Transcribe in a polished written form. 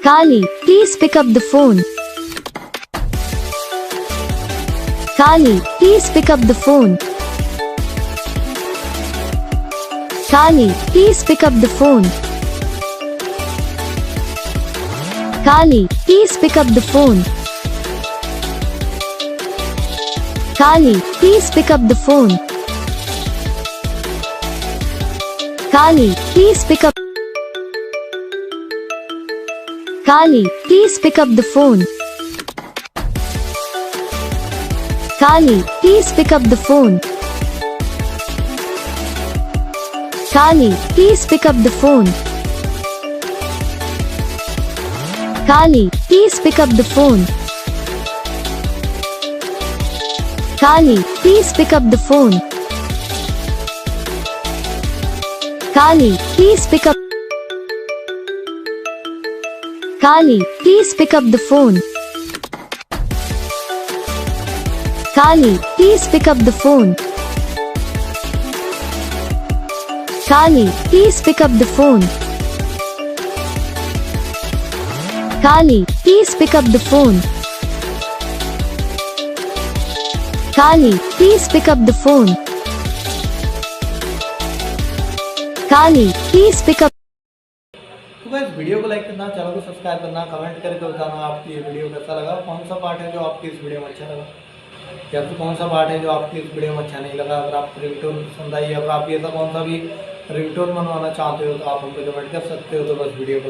Kali, please pick up the phone. Kali, please pick up the phone. Kali, please pick up the phone. Kali, please pick up the phone. Kali, please pick up the phone. Kali, please pick up. Kali, please pick up the phone. Kali, please pick up the phone. Kali, please pick up the phone. Kali, please pick up the phone. Kali, please pick up the phone. Kali, please pick up. Kali, please pick up the phone. Kali, please pick up the phone. Kali, please pick up the phone. Kali, please pick up the phone. Kali, please pick up the phone. Kali, please pick up. तो guys video को like करना, channel को subscribe करना, comment करके बताना आपकी ये video कैसा लगा, कौन सा पार्ट है जो आपकी इस वीडियो में अच्छा लगा या फिर कौन सा पार्ट है जो आपकी इस वीडियो में अच्छा नहीं लगा। अगर आप रिंगटोन पसंद आई, अगर आप ये ऐसा कौन सा भी रिंगटोन बनवाना चाहते हो तो आप हमको कमेंट कर सकते हो। तो बस वीडियो को लाइक